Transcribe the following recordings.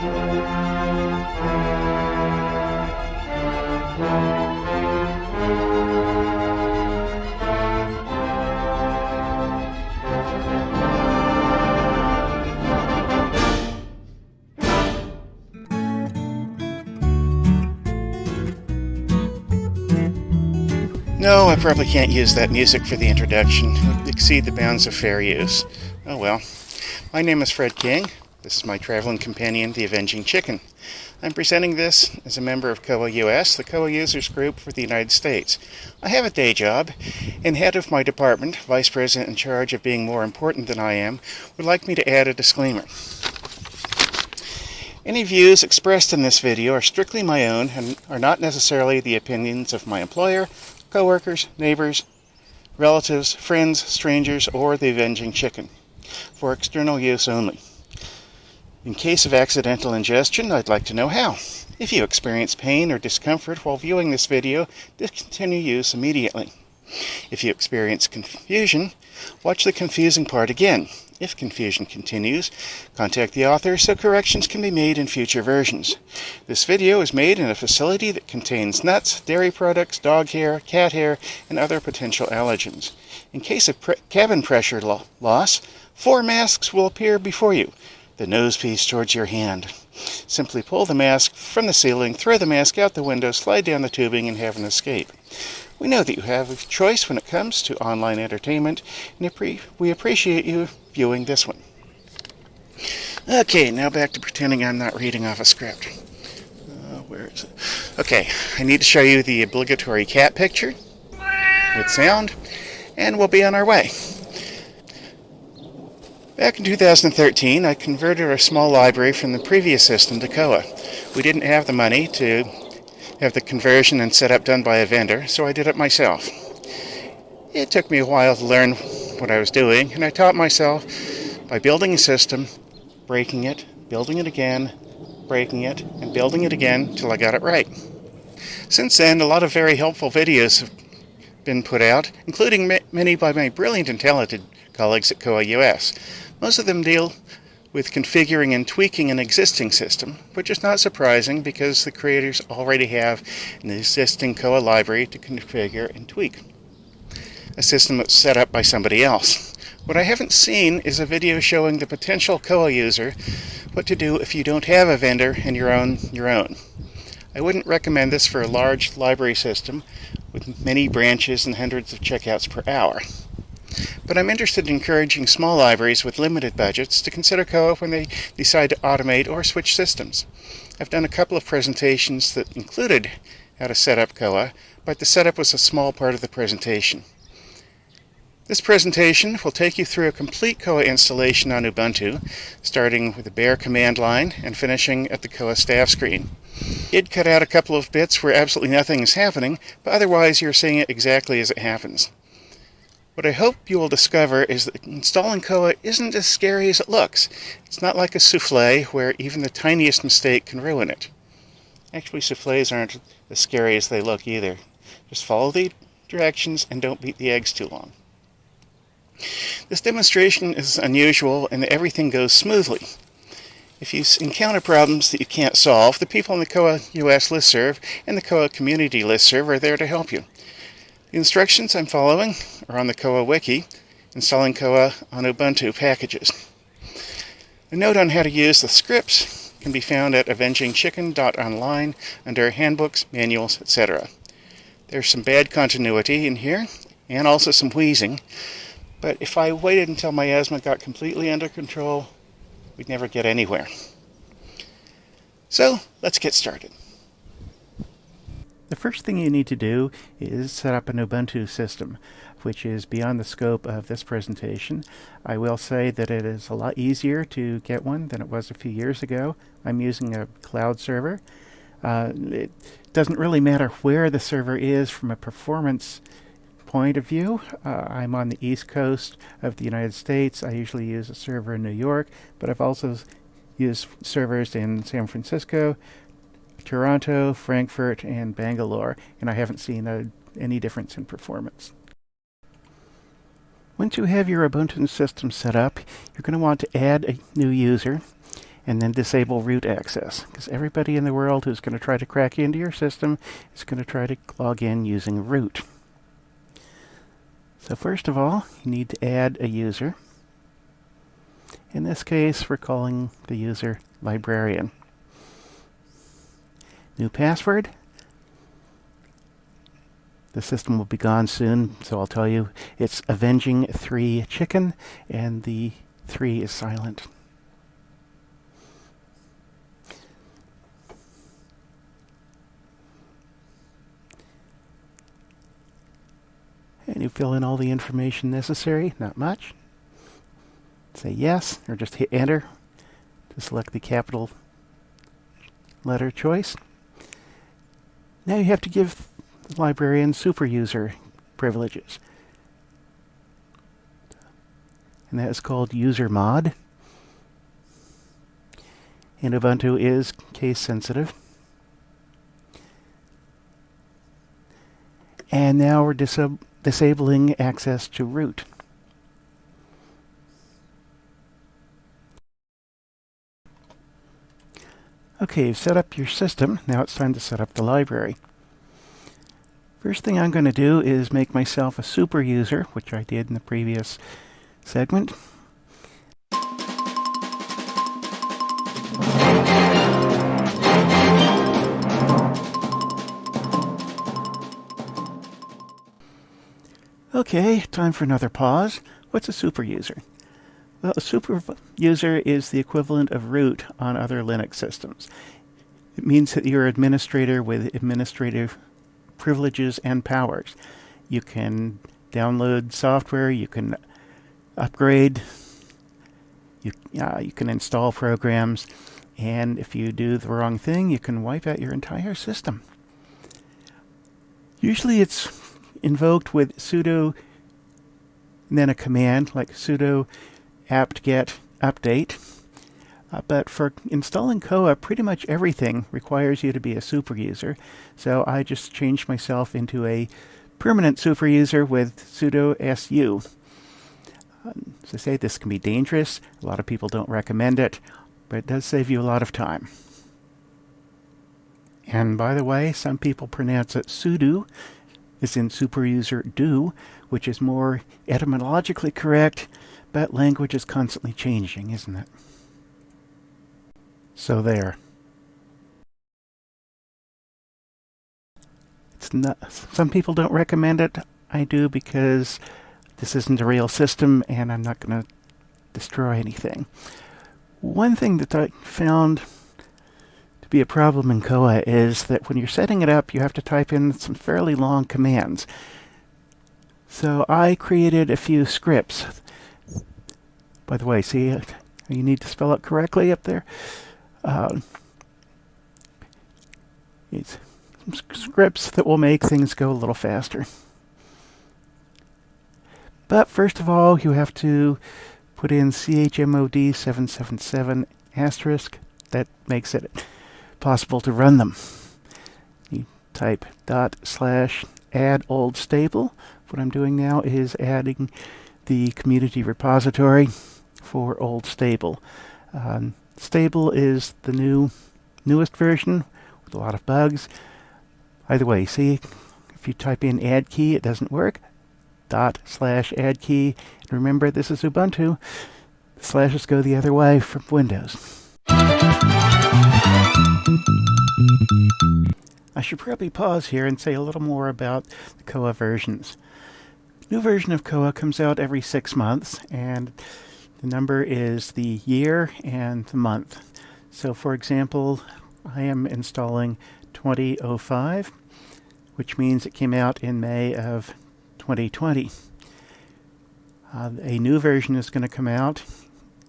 No, I probably can't use that music for the introduction. It would exceed the bounds of fair use. Oh well. My name is Fred King. This is my traveling companion, the Avenging Chicken. I'm presenting this as a member of koha-US, the Koha Users Group for the United States. I have a day job, and head of my department, vice president in charge of being more important than I am, would like me to add a disclaimer. Any views expressed in this video are strictly my own and are not necessarily the opinions of my employer, co-workers, neighbors, relatives, friends, strangers, or the Avenging Chicken, for external use only. In case of accidental ingestion, I'd like to know how. If you experience pain or discomfort while viewing this video, discontinue use immediately. If you experience confusion, watch the confusing part again. If confusion continues, contact the author so corrections can be made in future versions. This video is made in a facility that contains nuts, dairy products, dog hair, cat hair, and other potential allergens. In case of cabin pressure loss, 4 masks will appear before you, the nose piece towards your hand. Simply pull the mask from the ceiling, throw the mask out the window, slide down the tubing, and have an escape. We know that you have a choice when it comes to online entertainment, and we appreciate you viewing this one. Okay, now back to pretending I'm not reading off a script. Where is it? Okay, I need to show you the obligatory cat picture with sound, and we'll be on our way. Back in 2013, I converted our small library from the previous system to Koha. We didn't have the money to have the conversion and setup done by a vendor, so I did it myself. It took me a while to learn what I was doing, and I taught myself by building a system, breaking it, building it again, breaking it, and building it again till I got it right. Since then, a lot of very helpful videos have been put out, including many by my brilliant and talented colleagues at koha-US. Most of them deal with configuring and tweaking an existing system, which is not surprising because the creators already have an existing Koha library to configure and tweak, a system that's set up by somebody else. What I haven't seen is a video showing the potential Koha user what to do if you don't have a vendor and you're on your own. I wouldn't recommend this for a large library system with many branches and hundreds of checkouts per hour. But I'm interested in encouraging small libraries with limited budgets to consider Koha when they decide to automate or switch systems. I've done a couple of presentations that included how to set up Koha, but the setup was a small part of the presentation. This presentation will take you through a complete Koha installation on Ubuntu, starting with the bare command line and finishing at the Koha staff screen. It cut out a couple of bits where absolutely nothing is happening, but otherwise you're seeing it exactly as it happens. What I hope you will discover is that installing Koha isn't as scary as it looks. It's not like a souffle where even the tiniest mistake can ruin it. Actually, souffles aren't as scary as they look either. Just follow the directions and don't beat the eggs too long. This demonstration is unusual and everything goes smoothly. If you encounter problems that you can't solve, the people in the koha-US listserv and the Koha community listserv are there to help you. The instructions I'm following are on the Koha wiki, installing Koha on Ubuntu packages. A note on how to use the scripts can be found at avengingchicken.online under handbooks, manuals, etc. There's some bad continuity in here, and also some wheezing, but if I waited until my asthma got completely under control, we'd never get anywhere. So, let's get started. The first thing you need to do is set up an Ubuntu system, which is beyond the scope of this presentation. I will say that it is a lot easier to get one than it was a few years ago. I'm using a cloud server. It doesn't really matter where the server is from a performance point of view. I'm on the East Coast of the United States. I usually use a server in New York, but I've also used servers in San Francisco, Toronto, Frankfurt, and Bangalore, and I haven't seen any difference in performance. Once you have your Ubuntu system set up, you're going to want to add a new user, and then disable root access, because everybody in the world who's going to try to crack into your system is going to try to log in using root. So first of all, you need to add a user. In this case, we're calling the user librarian. New password. The system will be gone soon, so I'll tell you it's Avenging 3 chicken, and the 3 is silent. And you fill in all the information necessary, not much. Say yes, or just hit enter to select the capital letter choice. Now you have to give the librarian super user privileges. And that is called user mod. And Ubuntu is case sensitive. And now we're disabling access to root. Okay, you've set up your system. Now it's time to set up the library. First thing I'm going to do is make myself a super user, which I did in the previous segment. Okay, time for another pause. What's a super user? Well, a super user is the equivalent of root on other Linux systems. It means that you're an administrator with administrative privileges and powers. You can download software, you can upgrade, you can install programs, and if you do the wrong thing, you can wipe out your entire system. Usually it's invoked with sudo and then a command like sudo apt-get update. But for installing Koha, pretty much everything requires you to be a super user. So I just changed myself into a permanent super user with sudo su. As I say, this can be dangerous. A lot of people don't recommend it, but it does save you a lot of time. And by the way, some people pronounce it sudo, as in super user do, which is more etymologically correct, but language is constantly changing, isn't it? So there. It's not, some people don't recommend it. I do because this isn't a real system and I'm not going to destroy anything. One thing that I found to be a problem in Koha is that when you're setting it up, you have to type in some fairly long commands. So I created a few scripts. By the way, see, you need to spell it correctly up there. It's some scripts that will make things go a little faster. But first of all, you have to put in chmod 777 asterisk. That makes it possible to run them. You type /add old stable. What I'm doing now is adding the community repository for old stable. Stable is the newest version with a lot of bugs. Either way, see, if you type in add key, it doesn't work. /add key. And remember, this is Ubuntu. The slashes go the other way from Windows. I should probably pause here and say a little more about the Koha versions. New version of Koha comes out every 6 months, and the number is the year and the month. So for example, I am installing 2005, which means it came out in May of 2020. A new version is going to come out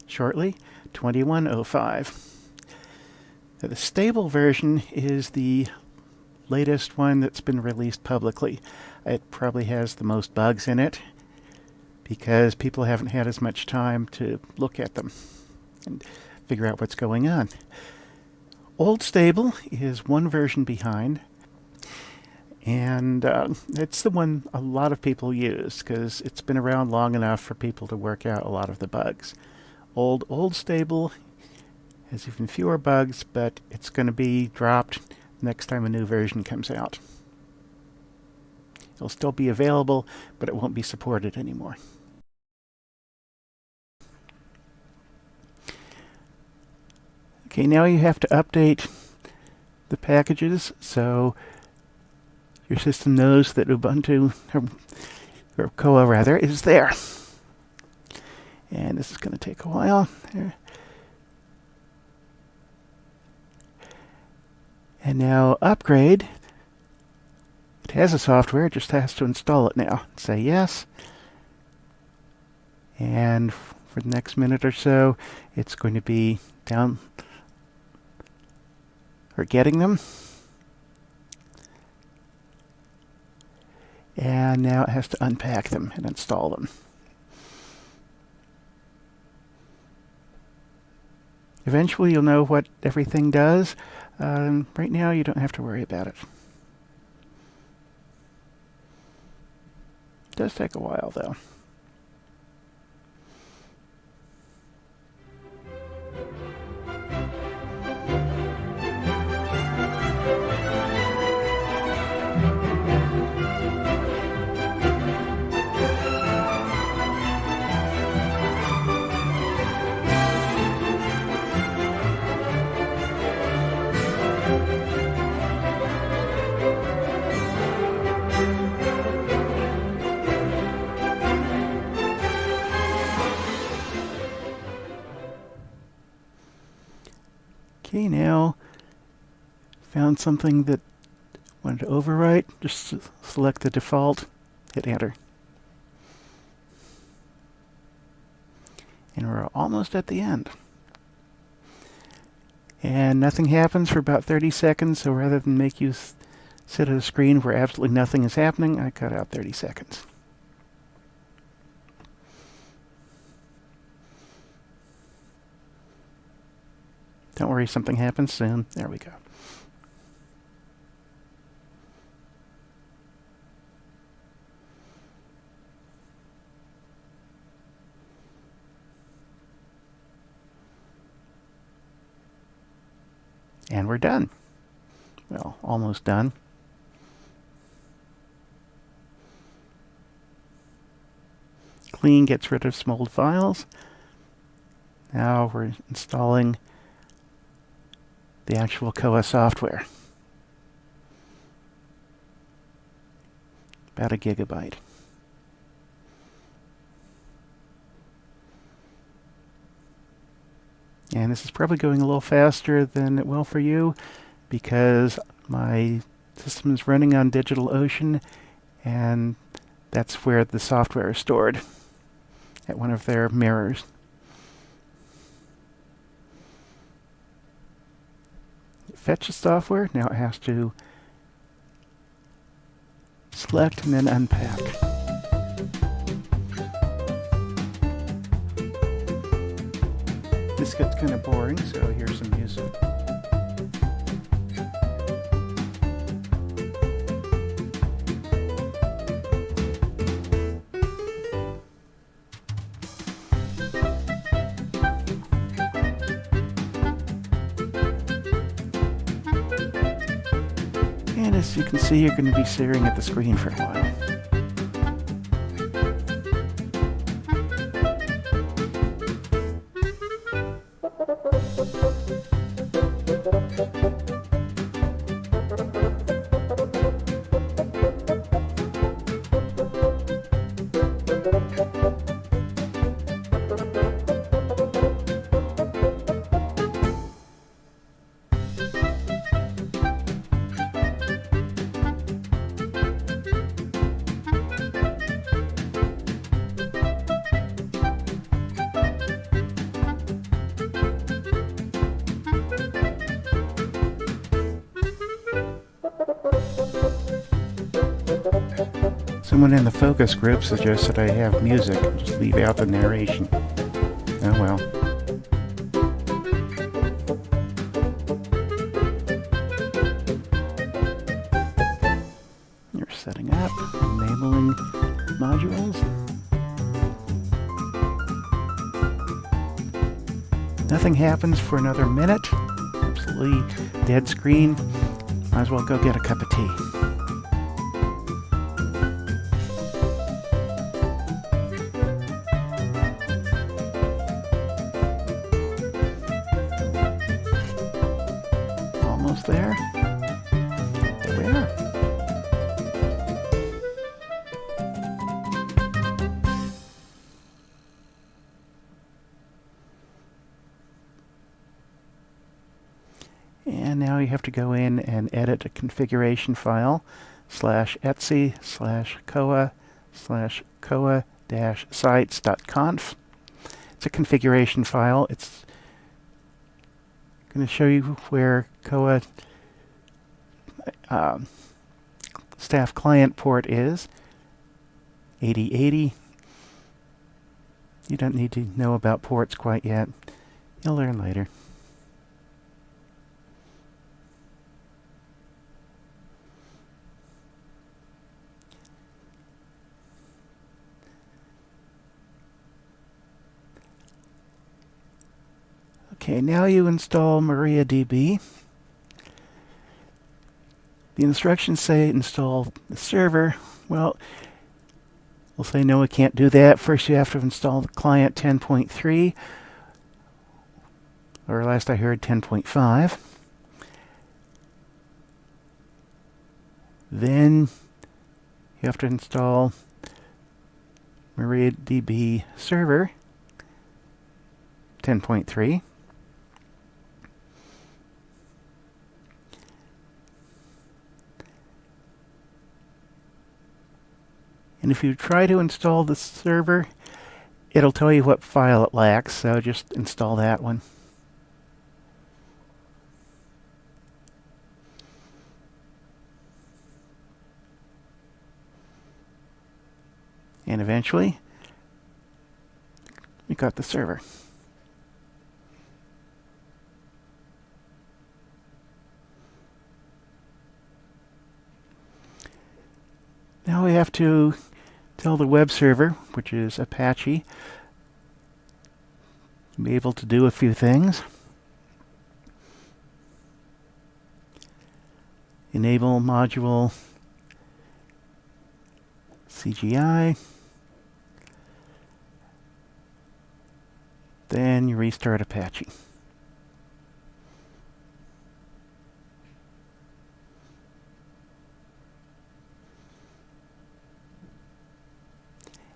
shortly, 2105. The stable version is the latest one that's been released publicly. It probably has the most bugs in it, because people haven't had as much time to look at them and figure out what's going on. Old Stable is one version behind, and it's the one a lot of people use because it's been around long enough for people to work out a lot of the bugs. Old Stable has even fewer bugs, but it's going to be dropped next time a new version comes out. It'll still be available, but it won't be supported anymore. Okay, now you have to update the packages so your system knows that Ubuntu, or Koha rather, is there. And this is going to take a while. There. And now upgrade. It has a software, it just has to install it now. Say yes. And for the next minute or so, it's going to be down or getting them. And now it has to unpack them and install them. Eventually you'll know what everything does. Right now you don't have to worry about it. It does take a while though. Okay, now found something that wanted to overwrite. Just select the default, hit enter. And we're almost at the end. And nothing happens for about 30 seconds, so rather than make you sit at a screen where absolutely nothing is happening, I cut out 30 seconds. Don't worry, something happens soon. There we go. And we're done. Well, almost done. Clean gets rid of some old files. Now we're installing the actual Koha software. About 1 gigabyte. And this is probably going a little faster than it will for you because my system is running on DigitalOcean, and that's where the software is stored, at one of their mirrors. Fetch the software. Now it has to select and then unpack. This gets kind of boring, so here's some music. And as you can see, you're going to be staring at the screen for a while. Someone in the focus group suggested I have music. Just leave out the narration. Oh well. You're setting up, enabling modules. Nothing happens for another minute. Absolutely dead screen. Might as well go get a cup of tea. Almost there. There we are. And now you have to go in and edit a configuration file /etc/koha/koha-sites.conf. It's a configuration file. It's going to show you where Koha staff client port is, 8080. You don't need to know about ports quite yet. You'll learn later. Okay, now you install MariaDB. The instructions say install the server. Well, we'll say no, we can't do that. First you have to install the client 10.3, or last I heard 10.5. Then you have to install MariaDB server 10.3. And if you try to install the server, it'll tell you what file it lacks, so just install that one. And eventually, we got the server. Now we have to tell the web server, which is Apache, to be able to do a few things. Enable module CGI. Then you restart Apache.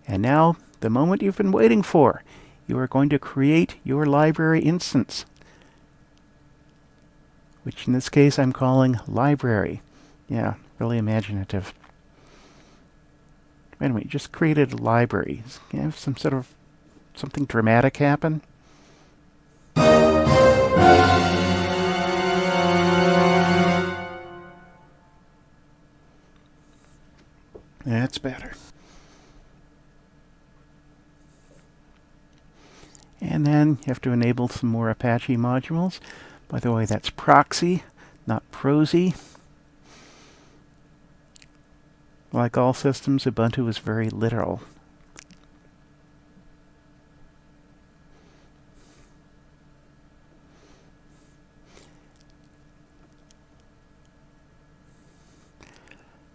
And now, the moment you've been waiting for. You are going to create your library instance, which in this case I'm calling library. Yeah, really imaginative. Anyway, you just created a library. You have some sort of something dramatic happen. That's better. And then you have to enable some more Apache modules. By the way, that's proxy, not prosy. Like all systems, Ubuntu is very literal.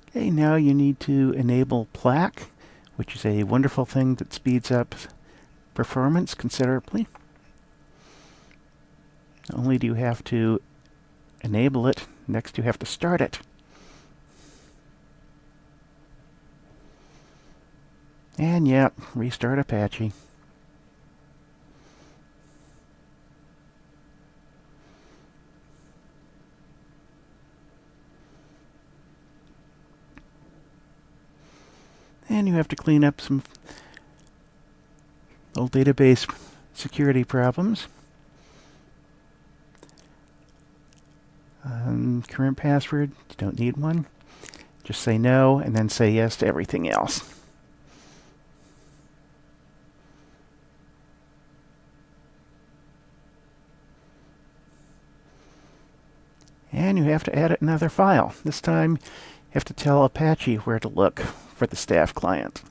Okay, now you need to enable Plaque, which is a wonderful thing that speeds up performance considerably. Not only do you have to enable it, next you have to start it. And yeah, restart Apache. And you have to clean up some old database security problems. Current password, you don't need one. Just say no and then say yes to everything else. And you have to add another file. This time you have to tell Apache where to look for the staff client.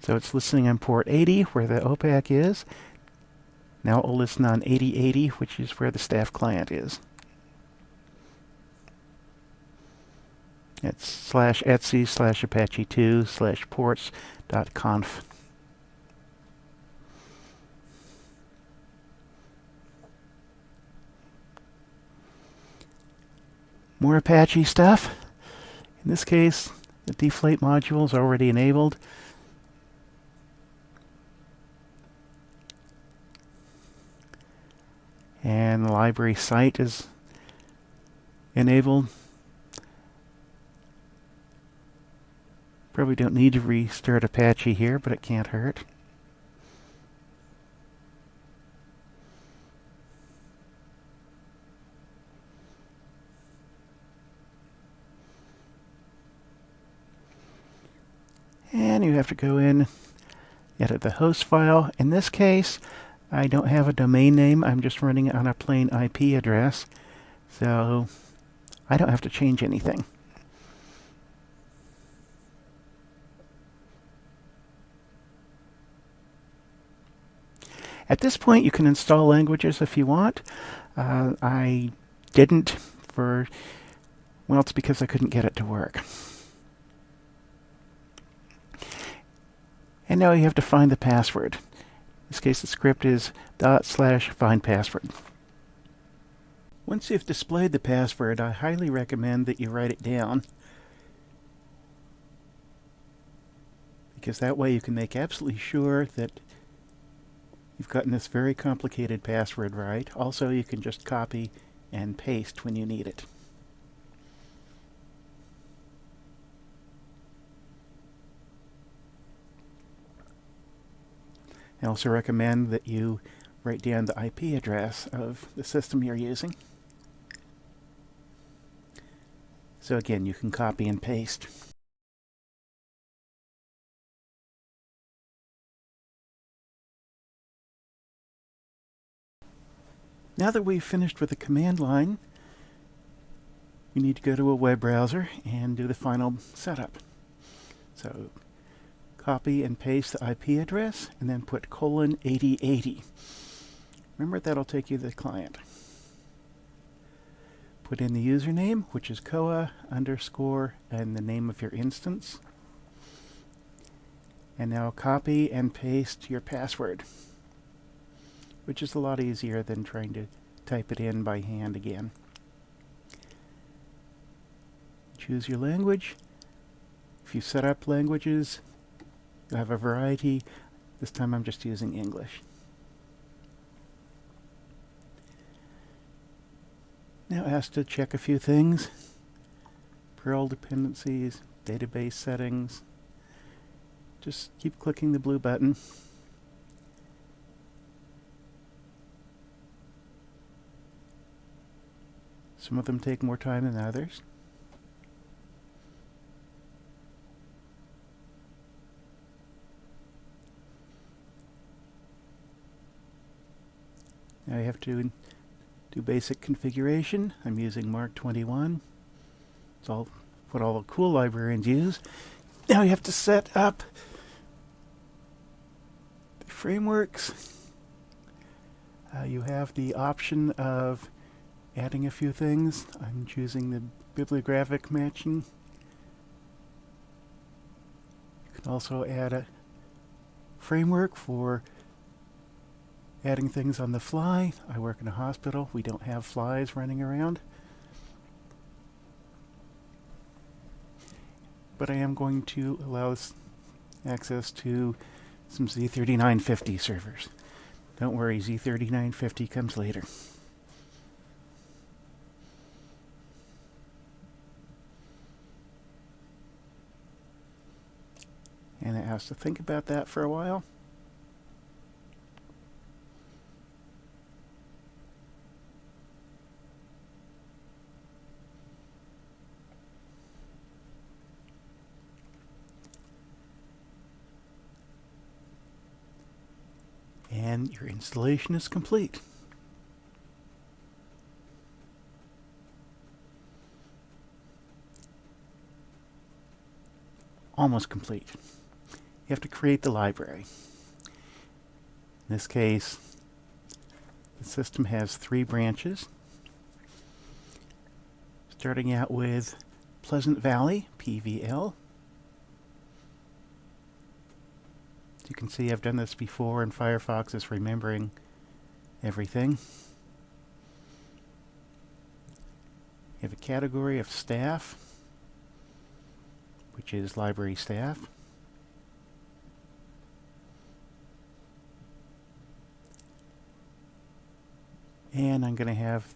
So it's listening on port 80 where the OPAC is. Now it will listen on 8080, which is where the staff client is. It's /etc/apache2/ports.conf. More Apache stuff. In this case, the deflate module is already enabled. And the library site is enabled. Probably don't need to restart Apache here, but it can't hurt. And you have to go in, edit the host file. In this case, I don't have a domain name. I'm just running it on a plain IP address. So I don't have to change anything. At this point, you can install languages if you want. I didn't well, it's because I couldn't get it to work. And now you have to find the password. In this case, the script is /find_password. Once you've displayed the password, I highly recommend that you write it down, because that way you can make absolutely sure that you've gotten this very complicated password right. Also, you can just copy and paste when you need it. I also recommend that you write down the IP address of the system you're using. So again, you can copy and paste. Now that we've finished with the command line, you need to go to a web browser and do the final setup. So copy and paste the IP address and then put :8080. Remember, that'll take you to the client. Put in the username, which is koha_ and the name of your instance. And now copy and paste your password, which is a lot easier than trying to type it in by hand again. Choose your language. If you set up languages, you'll have a variety. This time I'm just using English. Now asked to check a few things. Perl dependencies, database settings. Just keep clicking the blue button. Some of them take more time than others. Now you have to do basic configuration. I'm using Mark 21. It's all what all the cool librarians use. Now you have to set up the frameworks. You have the option of adding a few things. I'm choosing the bibliographic matching. You can also add a framework for adding things on the fly. I work in a hospital. We don't have flies running around. But I am going to allow access to some Z3950 servers. Don't worry, Z3950 comes later. And it has to think about that for a while. And your installation is complete. Almost complete. you have to create the library. In this case, the system has 3 branches, starting out with Pleasant Valley, PVL. As you can see, I've done this before, and Firefox is remembering everything. You have a category of staff, which is library staff. And I'm going to have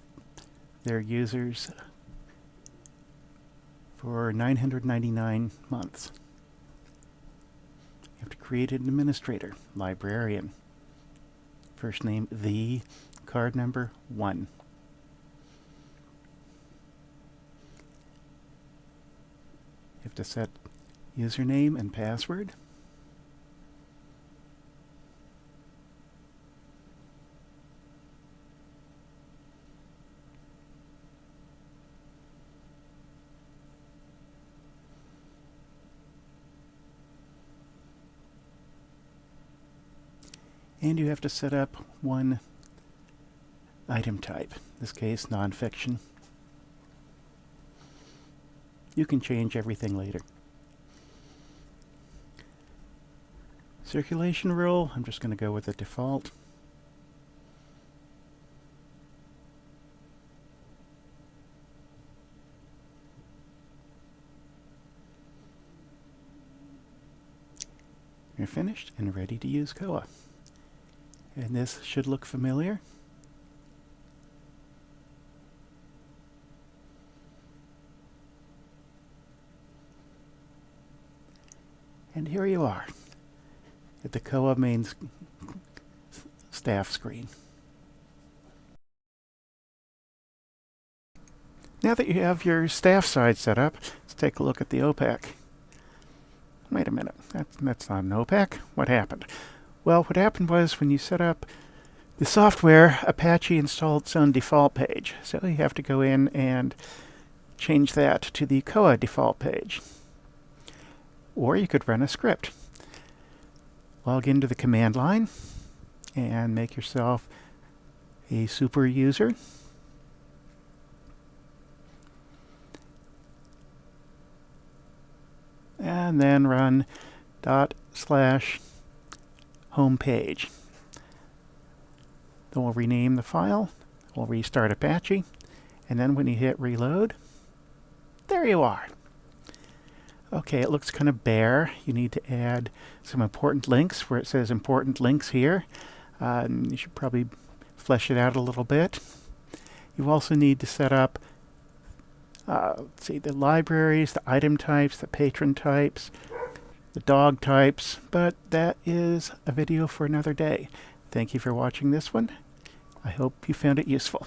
their users for 999 months. You have to create an administrator, librarian. First name, the, card number, 1. You have to set username and password. And you have to set up one item type, in this case nonfiction. You can change everything later. Circulation rule, I'm just going to go with the default. You're finished and ready to use Koha. And this should look familiar. And here you are at the Koha main staff screen. Now that you have your staff side set up, let's take a look at the OPAC. Wait a minute, that's not an OPAC. What happened? Well, what happened was when you set up the software, Apache installed its own default page. So you have to go in and change that to the Koha default page. Or you could run a script. Log into the command line and make yourself a super user. And then run /homepage. Then we'll rename the file. We'll restart Apache. And then when you hit reload, there you are. Okay, it looks kind of bare. You need to add some important links where it says important links here. You should probably flesh it out a little bit. You also need to set up let's see, the libraries, the item types, the patron types, the dog types, but that is a video for another day. Thank you for watching this one. I hope you found it useful.